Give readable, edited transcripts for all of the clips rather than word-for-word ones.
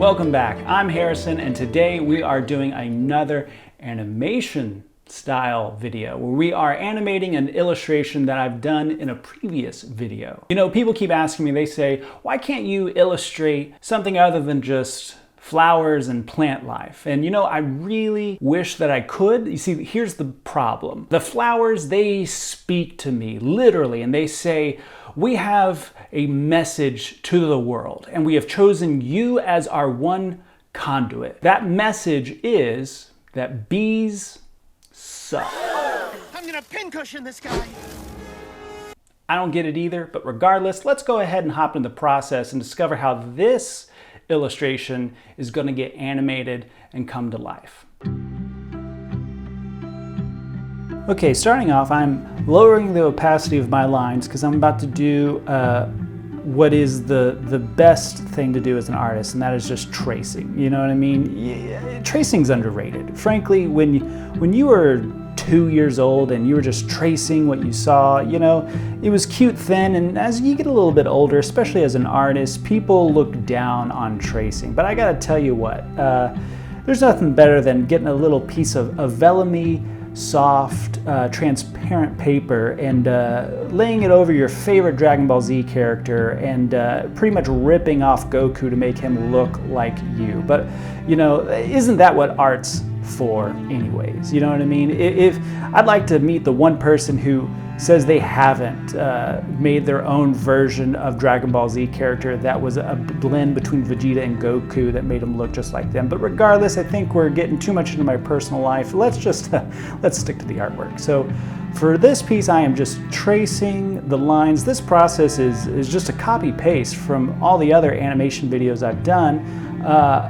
Welcome back. I'm Harrison, and today we are doing another animation style video where we are animating an illustration that I've done in a previous video. You know, people keep asking me, they say, why can't you illustrate something other than just flowers and plant life? And you know, I really wish that I could. You see, here's the problem. The flowers, they speak to me literally, and they say, we have a message to the world, and we have chosen you as our one conduit. That message is that bees suck. I'm gonna pincushion this guy. I don't get it either, but regardless, let's go ahead and hop into the process and discover how this illustration is going to get animated and come to life. Okay, starting off, I'm lowering the opacity of my lines because I'm about to do what is the best thing to do as an artist, and that is just tracing. You know what I mean? Yeah, tracing's underrated. Frankly, when you were 2 years old and you were just tracing what you saw, you know, it was cute then, and as you get a little bit older, especially as an artist, people look down on tracing. But I gotta tell you what, there's nothing better than getting a little piece of vellum-y, soft, transparent paper and laying it over your favorite Dragon Ball Z character and pretty much ripping off Goku to make him look like you. But, you know, isn't that what art's for anyways? You know what I mean? If I'd like to meet the one person who says they haven't made their own version of Dragon Ball Z character that was a blend between Vegeta and Goku that made them look just like them. But regardless, I think we're getting too much into my personal life. Let's just let's stick to the artwork. So for this piece, I am just tracing the lines. This process is just a copy paste from all the other animation videos I've done,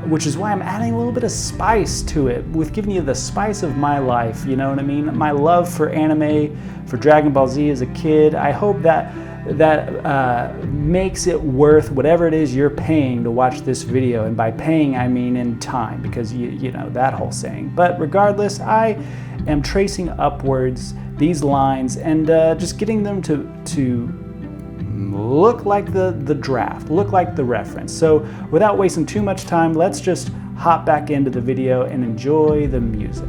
which is why I'm adding a little bit of spice to it, with giving you the spice of my life, you know what I mean? My love for anime, for Dragon Ball Z as a kid. I hope that makes it worth whatever it is you're paying to watch this video. And by paying, I mean in time, because you know that whole saying. But regardless, I am tracing upwards these lines and just getting them to look like the draft, look like the reference. So without wasting too much time, let's just hop back into the video and enjoy the music.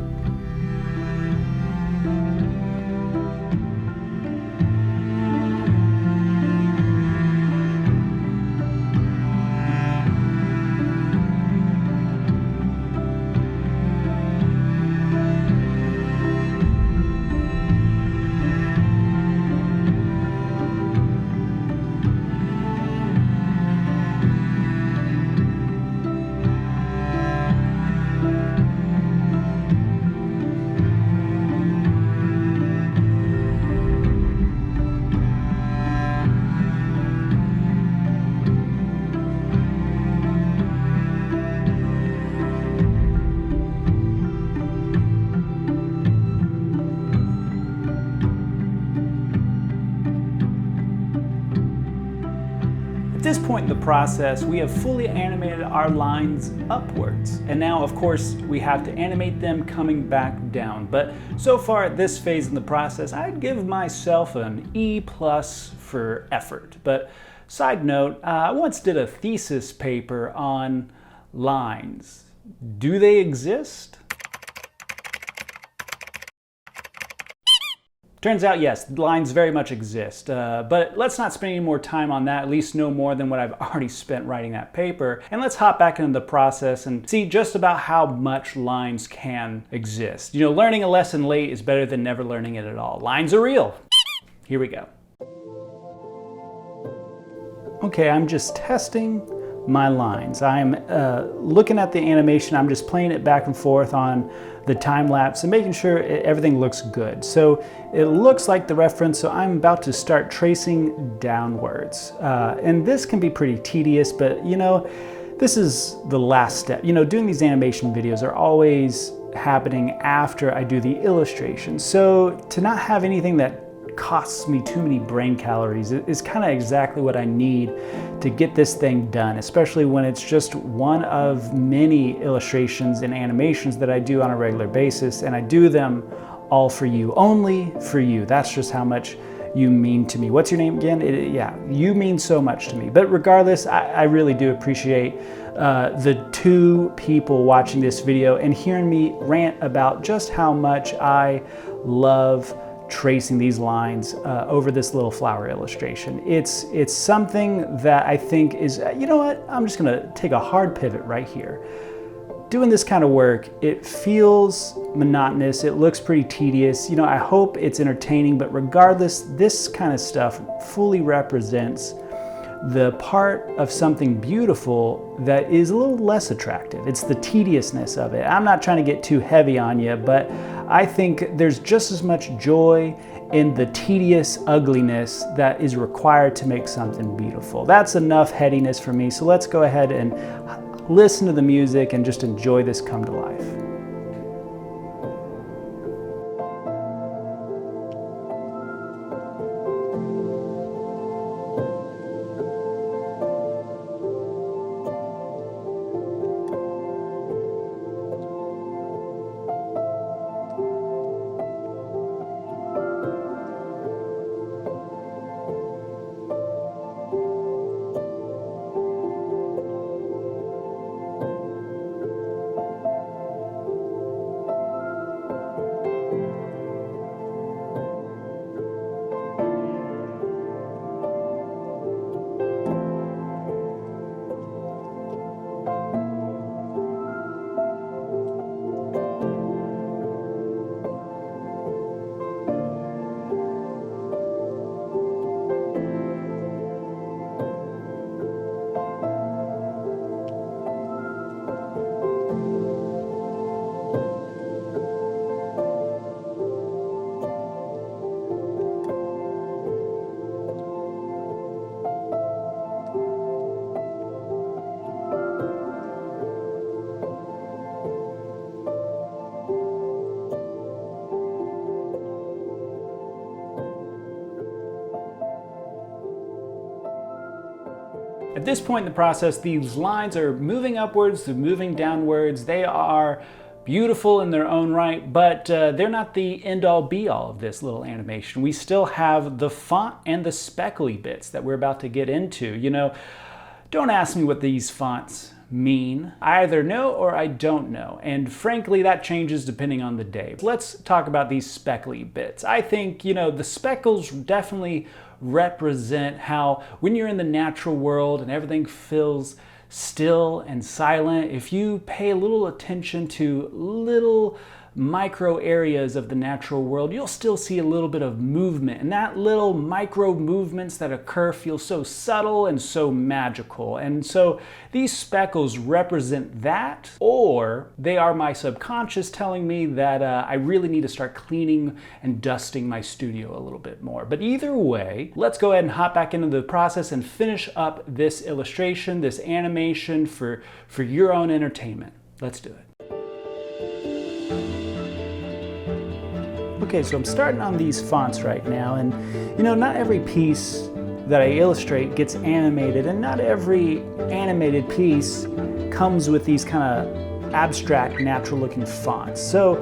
At this point in the process, we have fully animated our lines upwards. And now, of course, we have to animate them coming back down. But so far at this phase in the process, I'd give myself an E+ for effort. But side note, I once did a thesis paper on lines. Do they exist? Turns out, yes, lines very much exist, but let's not spend any more time on that, at least no more than what I've already spent writing that paper. And let's hop back into the process and see just about how much lines can exist. You know, learning a lesson late is better than never learning it at all. Lines are real. Here we go. Okay, I'm just testing my lines. I'm looking at the animation, I'm just playing it back and forth on the time-lapse and making sure everything looks good. So it looks like the reference, so I'm about to start tracing downwards. And this can be pretty tedious, but you know, this is the last step. You know, doing these animation videos are always happening after I do the illustration. So to not have anything that costs me too many brain calories is kind of exactly what I need to get this thing done, especially when it's just one of many illustrations and animations that I do on a regular basis, and I do them all for you, only for you. That's just how much you mean to me. What's your name again? Yeah, you mean so much to me. But regardless, I really do appreciate the 2 people watching this video and hearing me rant about just how much I love tracing these lines over this little flower illustration. It's something that I think is, you know what, I'm just gonna take a hard pivot right here. Doing this kind of work, it feels monotonous, it looks pretty tedious. You know, I hope it's entertaining, but regardless, this kind of stuff fully represents the part of something beautiful that is a little less attractive. It's the tediousness of it. I'm not trying to get too heavy on you, but I think there's just as much joy in the tedious ugliness that is required to make something beautiful. That's enough headiness for me, so let's go ahead and listen to the music and just enjoy this come to life. At this point in the process, these lines are moving upwards, they're moving downwards. They are beautiful in their own right, but they're not the end-all be-all of this little animation. We still have the font and the speckly bits that we're about to get into. You know, don't ask me what these fonts mean. I either know or I don't know, and frankly that changes depending on the day. Let's talk about these speckly bits. I think, you know, the speckles definitely represent how when you're in the natural world and everything feels still and silent, if you pay a little attention to little micro areas of the natural world, you'll still see a little bit of movement, and that little micro movements that occur feel so subtle and so magical. And so these speckles represent that, or they are my subconscious telling me that I really need to start cleaning and dusting my studio a little bit more. But either way, let's go ahead and hop back into the process and finish up this illustration, this animation for your own entertainment. Let's do it. Okay, so I'm starting on these fonts right now, and you know, not every piece that I illustrate gets animated, and not every animated piece comes with these kind of abstract, natural looking fonts. So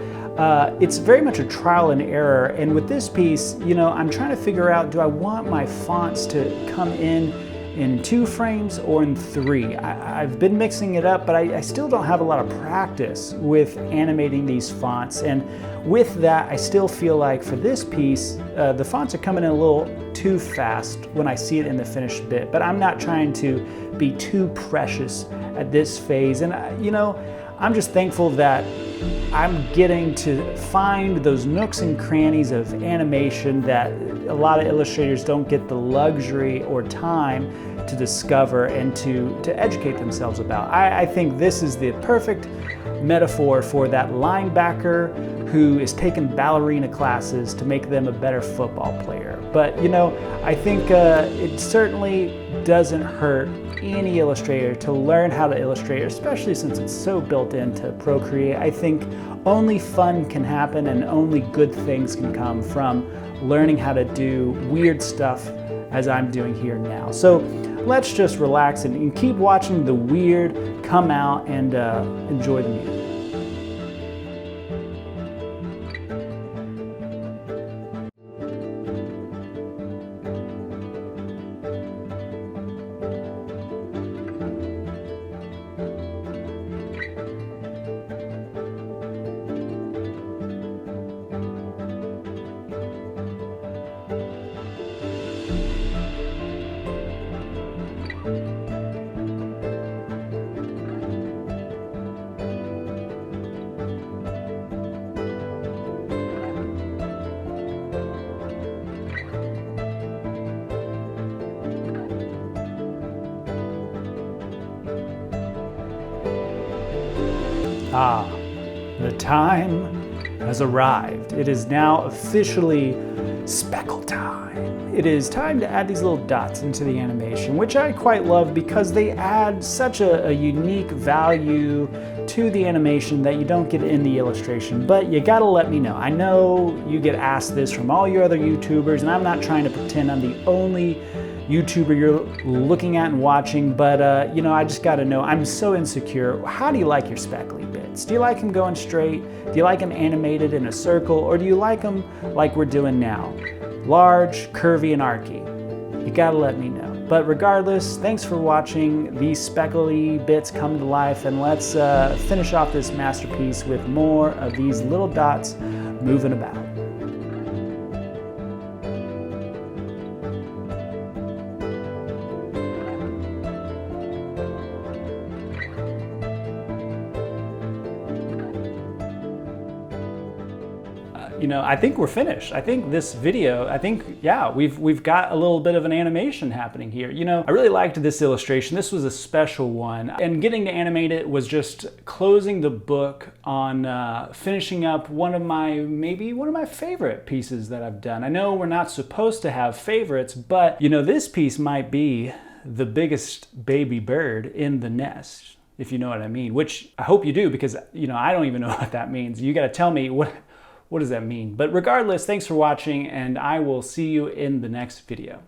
it's very much a trial and error, and with this piece, you know, I'm trying to figure out, do I want my fonts to come in 2 frames or in 3? I've been mixing it up, but I still don't have a lot of practice with animating these fonts, and with that, I still feel like for this piece, the fonts are coming in a little too fast when I see it in the finished bit, but I'm not trying to be too precious at this phase. And you know, I'm just thankful that I'm getting to find those nooks and crannies of animation that a lot of illustrators don't get the luxury or time to discover and to educate themselves about. I think this is the perfect metaphor for that linebacker who is taking ballerina classes to make them a better football player. But you know, I think it certainly doesn't hurt any illustrator to learn how to illustrate, especially since it's so built into Procreate. I think only fun can happen and only good things can come from learning how to do weird stuff as I'm doing here now. So let's just relax and keep watching the weird come out and enjoy the music. Ah, the time has arrived. It is now officially speckle time. It is time to add these little dots into the animation, which I quite love because they add such a unique value to the animation that you don't get in the illustration, but you gotta let me know. I know you get asked this from all your other YouTubers, and I'm not trying to pretend I'm the only YouTuber you're looking at and watching, but you know, I just gotta know, I'm so insecure. How do you like your speckly bits? Do you like them going straight? Do you like them animated in a circle? Or do you like them like we're doing now? Large, curvy, and archy? You gotta let me know. But regardless, thanks for watching these speckly bits come to life, and let's finish off this masterpiece with more of these little dots moving about. You know, I think we're finished. I think this video, yeah, we've got a little bit of an animation happening here. You know, I really liked this illustration. This was a special one, and getting to animate it was just closing the book on finishing up maybe one of my favorite pieces that I've done. I know we're not supposed to have favorites, but you know, this piece might be the biggest baby bird in the nest, if you know what I mean, which I hope you do, because you know, I don't even know what that means. You gotta tell me what does that mean? But regardless, thanks for watching, and I will see you in the next video.